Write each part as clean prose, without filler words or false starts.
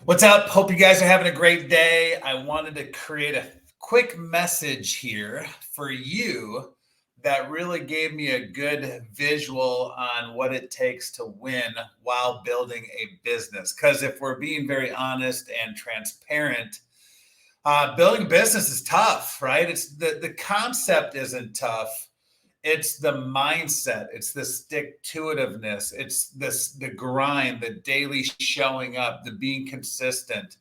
What's up? Hope you guys are having a great day. I wanted to create a quick message here for you that really gave me a good visual on what it takes to win while building a business. Because if we're being very honest and transparent, building a business is tough, right? It's the concept isn't tough. It's the mindset. It's the stick to itiveness. It's the grind, the daily showing up, the being consistent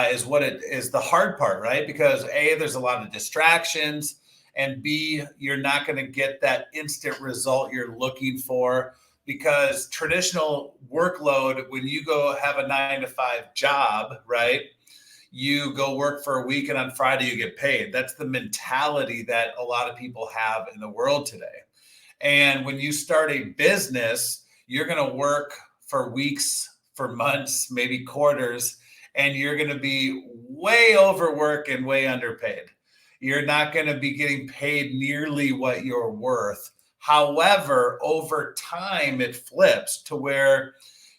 is what it is the hard part, right? Because A, there's a lot of distractions, and B, you're not going to get that instant result you're looking for because traditional workload, when you go have a 9 to 5 job, right? You go work for a week and on Friday you get paid. That's the mentality that a lot of people have in the world today. And when you start a business, you're going to work for weeks, for months, maybe quarters, and you're going to be way overworked and way underpaid. You're not going to be getting paid nearly what you're worth. However, over time, it flips to where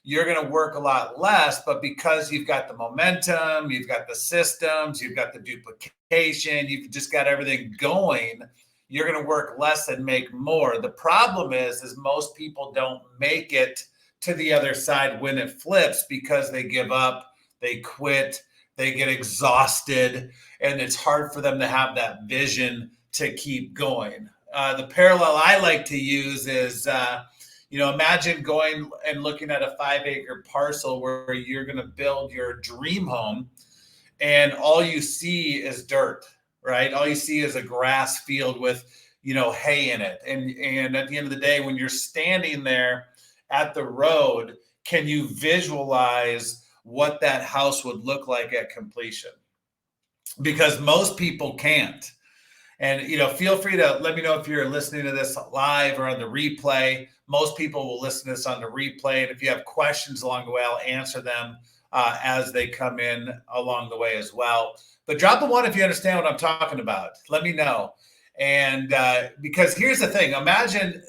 you're going to work a lot less, but because you've got the momentum, you've got the systems, you've got the duplication, you've just got everything going, you're going to work less and make more. The problem is most people don't make it to the other side when it flips because they give up, they quit, they get exhausted, and it's hard for them to have that vision to keep going. The parallel I like to use is, imagine going and looking at a 5 acre parcel where you're going to build your dream home and all you see is dirt, right? All you see is a grass field with, hay in it. And at the end of the day, when you're standing there at the road, can you visualize what that house would look like at completion? Because most people can't. And feel free to let me know if you're listening to this live or on the replay. Most people will listen to this on the replay, and if you have questions along the way, I'll answer them as they come in along the way as well. But drop a one if you understand what I'm talking about. Let me know. And because here's the thing: imagine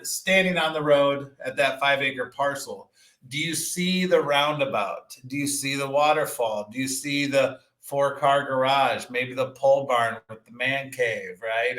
standing on the road at that 5 acre parcel. Do you see the roundabout? Do you see the waterfall? Do you see the 4 car garage, maybe the pole barn with the man cave, right?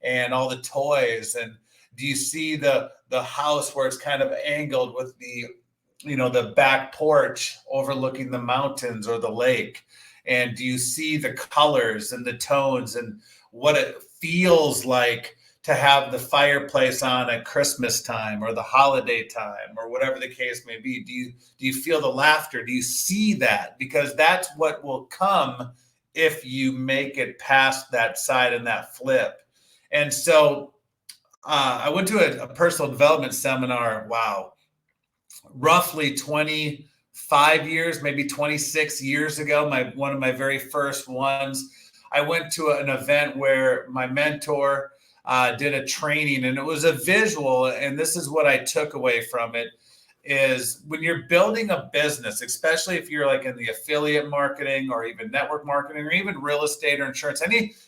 And all the toys. And do you see the house where it's kind of angled with the back porch overlooking the mountains or the lake? And do you see the colors and the tones and what it feels like to have the fireplace on at Christmas time or the holiday time or whatever the case may be? Do you feel the laughter? Do you see that? Because that's what will come if you make it past that side and that flip. And so I went to a personal development seminar, wow, roughly 25 years, maybe 26 years ago, one of my very first ones. I went to an event where my mentor did a training, and it was a visual. And this is what I took away from it is when you're building a business, especially if you're like in the affiliate marketing or even network marketing or even real estate or insurance,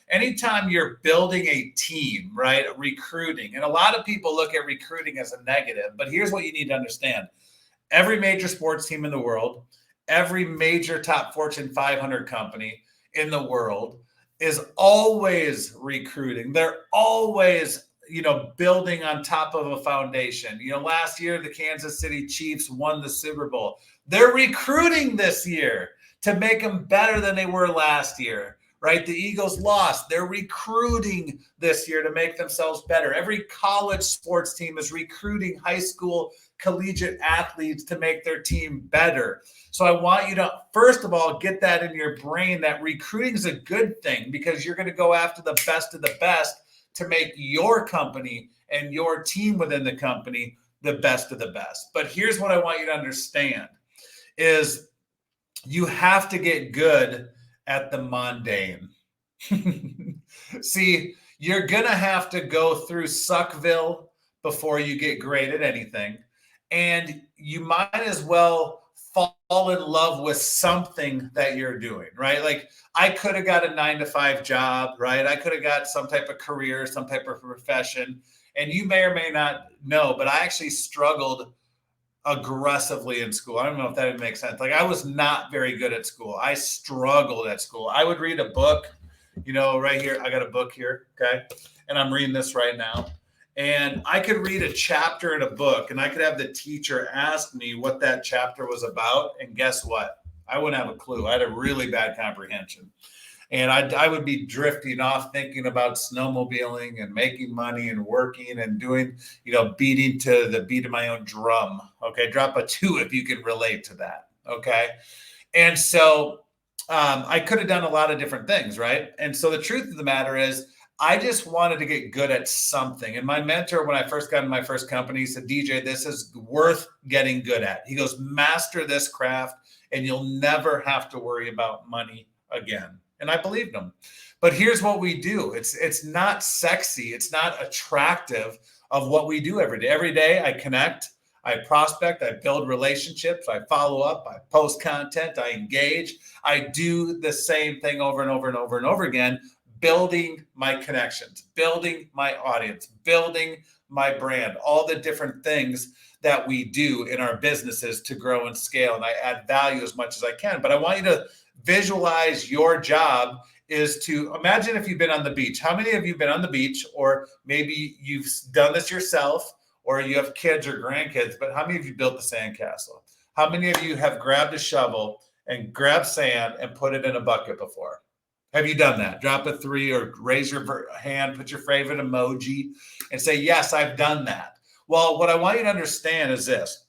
anytime you're building a team, right? Recruiting. And a lot of people look at recruiting as a negative, but here's what you need to understand. Every major sports team in the world, every major top Fortune 500 company in the world is always recruiting. They're always, building on top of a foundation. Last year, the Kansas City Chiefs won the Super Bowl. They're recruiting this year to make them better than they were last year, right? The Eagles lost. They're recruiting this year to make themselves better. Every college sports team is recruiting high school collegiate athletes to make their team better. So I want you to, first of all, get that in your brain that recruiting is a good thing because you're going to go after the best of the best to make your company and your team within the company the best of the best. But here's what I want you to understand is you have to get good at the mundane. See, you're going to have to go through Suckville before you get great at anything. And you might as well fall in love with something that you're doing, right? Like I could have got a 9 to 5 job, right? I could have got some type of career, some type of profession. And you may or may not know, but I actually struggled aggressively in school. I don't know if that even makes sense. Like I was not very good at school. I struggled at school. I would read a book, right here. I got a book here. Okay. And I'm reading this right now. And I could read a chapter in a book and I could have the teacher ask me what that chapter was about. And guess what? I wouldn't have a clue. I had a really bad comprehension. And I would be drifting off thinking about snowmobiling and making money and working and doing, beating to the beat of my own drum. Okay. Drop a 2 if you can relate to that. Okay. And so I could have done a lot of different things. Right. And so the truth of the matter is, I just wanted to get good at something. And my mentor, when I first got in my first company, he said, DJ, this is worth getting good at. He goes, master this craft and you'll never have to worry about money again. And I believed him. But here's what we do. It's not sexy. It's not attractive of what we do every day. Every day I connect, I prospect, I build relationships, I follow up, I post content, I engage. I do the same thing over and over and over and over again, building my connections, building my audience, building my brand, all the different things that we do in our businesses to grow and scale. And I add value as much as I can. But I want you to visualize your job is to imagine if you've been on the beach. How many of you have been on the beach, or maybe you've done this yourself, or you have kids or grandkids, but how many of you built the sandcastle? How many of you have grabbed a shovel and grabbed sand and put it in a bucket before? Have you done that? Drop a 3 or raise your hand, put your favorite emoji and say, yes, I've done that. Well, what I want you to understand is this.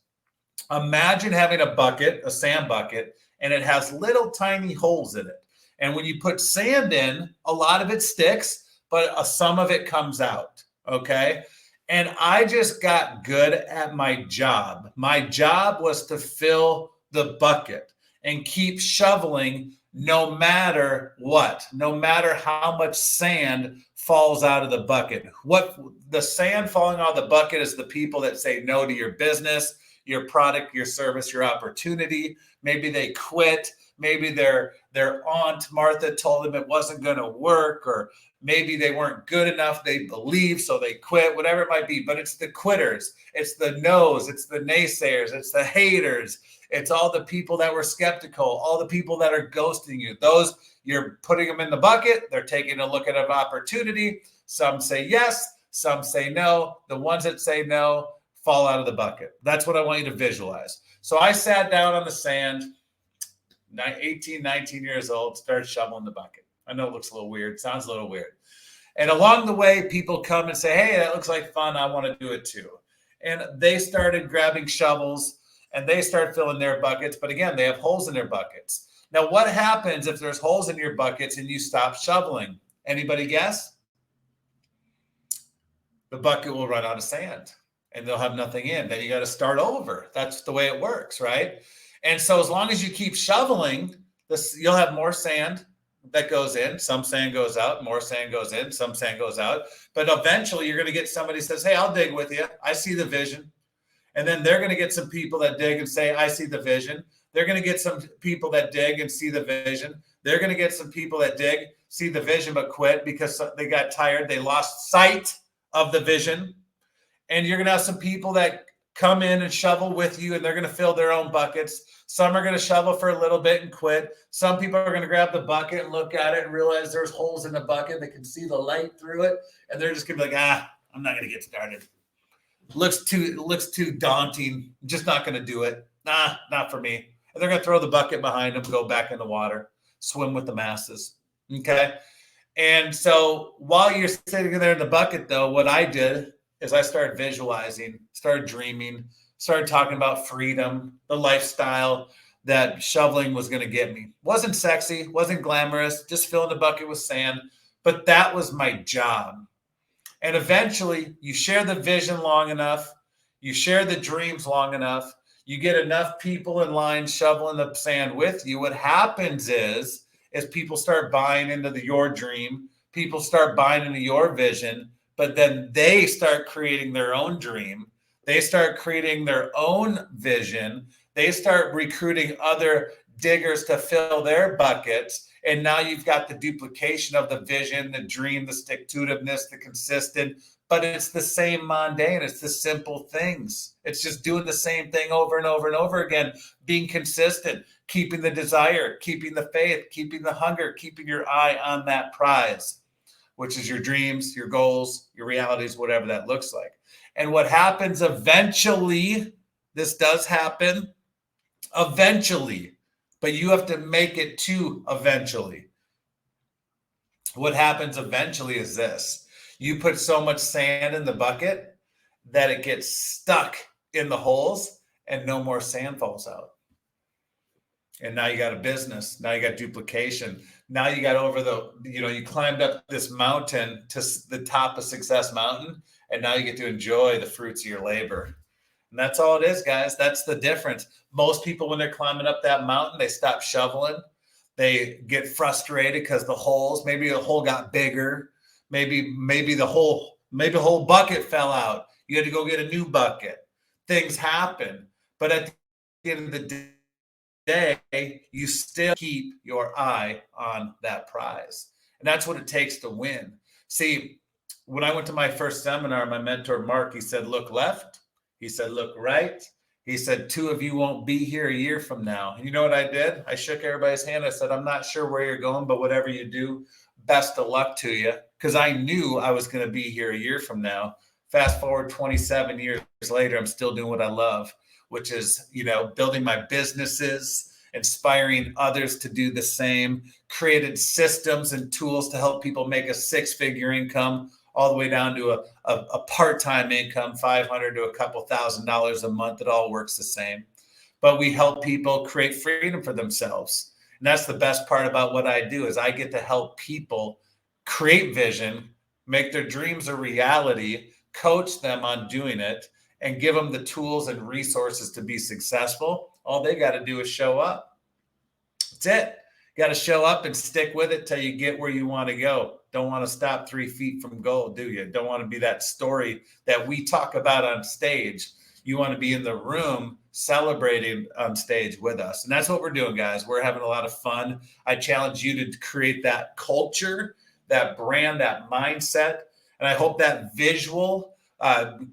Imagine having a bucket, a sand bucket, and it has little tiny holes in it. And when you put sand in, a lot of it sticks, but some of it comes out, okay? And I just got good at my job. My job was to fill the bucket and keep shoveling no matter what, no matter how much sand falls out of the bucket. What the sand falling out of the bucket is the people that say no to your business, your product, your service, your opportunity. Maybe they quit. Maybe their aunt Martha told them it wasn't going to work, or maybe they weren't good enough. They believed, so they quit, whatever it might be. But it's the quitters. It's the no's. It's the naysayers. It's the haters. It's all the people that were skeptical, all the people that are ghosting you. Those, you're putting them in the bucket. They're taking a look at an opportunity. Some say yes. Some say no. The ones that say no fall out of the bucket. That's what I want you to visualize. So I sat down on the sand, 18, 19 years old, started shoveling the bucket. I know it looks a little weird. Sounds a little weird. And along the way, people come and say, hey, that looks like fun. I want to do it too. And they started grabbing shovels and they start filling their buckets. But again, they have holes in their buckets. Now, what happens if there's holes in your buckets and you stop shoveling? Anybody guess? The bucket will run out of sand and they'll have nothing in. Then you got to start over. That's the way it works, right? And so as long as you keep shoveling, you'll have more sand that goes in. Some sand goes out, more sand goes in, some sand goes out. But eventually you're going to get somebody who says, hey, I'll dig with you. I see the vision. And then they're going to get some people that dig and say, I see the vision. They're going to get some people that dig and see the vision. They're going to get some people that dig, see the vision, but quit because they got tired. They lost sight of the vision. And you're going to have some people that come in and shovel with you, and they're going to fill their own buckets. Some are going to shovel for a little bit and quit. Some people are going to grab the bucket and look at it and realize there's holes in the bucket. They can see the light through it. And they're just going to be like, I'm not going to get started. Looks too daunting. I'm just not going to do it. Not for me. And they're going to throw the bucket behind them, go back in the water, swim with the masses. Okay. And so while you're sitting there in the bucket, though, what I did is I started visualizing, started dreaming, started talking about freedom, the lifestyle that shoveling was going to get me. Wasn't sexy, wasn't glamorous, just filling the bucket with sand, but that was my job. And eventually you share the vision long enough, you share the dreams long enough, you get enough people in line shoveling the sand with you. What happens is people start buying into your dream, people start buying into your vision, but then they start creating their own dream. They start creating their own vision. They start recruiting other diggers to fill their buckets. And now you've got the duplication of the vision, the dream, the stick-to-itiveness, the consistent but it's the same mundane. It's the simple things. It's just doing the same thing over and over and over again, being consistent, keeping the desire, keeping the faith, keeping the hunger, keeping your eye on that prize, which is your dreams, your goals, your realities, whatever that looks like. And what happens eventually, this does happen eventually, but you have to make it to eventually. What happens eventually is this: you put so much sand in the bucket that it gets stuck in the holes and no more sand falls out. And now you got a business. Now you got duplication. Now you got over you climbed up this mountain to the top of Success Mountain, and now you get to enjoy the fruits of your labor. And that's all it is, guys. That's the difference. Most people, when they're climbing up that mountain, they stop shoveling. They get frustrated because maybe the hole got bigger. Maybe the whole bucket fell out. You had to go get a new bucket. Things happen. But at the end of the day, you still keep your eye on that prize. And that's what it takes to win. See, when I went to my first seminar, my mentor, Mark, he said, look left. He said, look right. He said, 2 of you won't be here a year from now. And you know what I did? I shook everybody's hand. I said, I'm not sure where you're going, but whatever you do, best of luck to you. Because I knew I was going to be here a year from now. Fast forward 27 years later, I'm still doing what I love, which is, building my businesses, inspiring others to do the same, created systems and tools to help people make a 6-figure income, all the way down to a part-time income, $500 to a couple $1,000s a month. It all works the same. But we help people create freedom for themselves. And that's the best part about what I do, is I get to help people create vision, make their dreams a reality, coach them on doing it, and give them the tools and resources to be successful. All they got to do is show up. That's it. You got to show up and stick with it till you get where you want to go. Don't want to stop 3 feet from goal, do you? Don't want to be that story that we talk about on stage. You want to be in the room celebrating on stage with us. And that's what we're doing, guys. We're having a lot of fun. I challenge you to create that culture, that brand, that mindset. And I hope that visual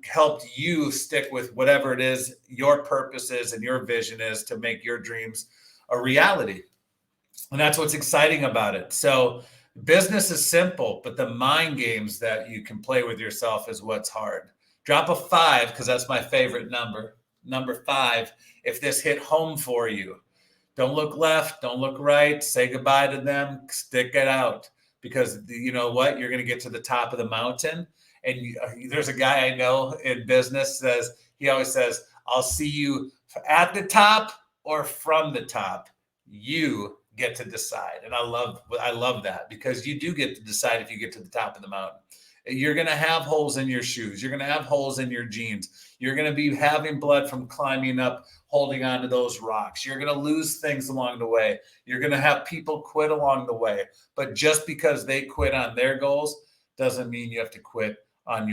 helped you stick with whatever it is your purpose is and your vision is to make your dreams a reality. And that's what's exciting about it. So business is simple, but the mind games that you can play with yourself is what's hard. Drop a 5, because that's my favorite number. Number 5, if this hit home for you. Don't look left, don't look right, say goodbye to them, stick it out. Because you know what? You're going to get to the top of the mountain. And there's a guy I know in business he always says, I'll see you at the top or from the top. You get to decide. And I love that, because you do get to decide if you get to the top of the mountain. You're going to have holes in your shoes. You're going to have holes in your jeans. You're going to be having blood from climbing up, holding on to those rocks. You're going to lose things along the way. You're going to have people quit along the way. But just because they quit on their goals doesn't mean you have to quit on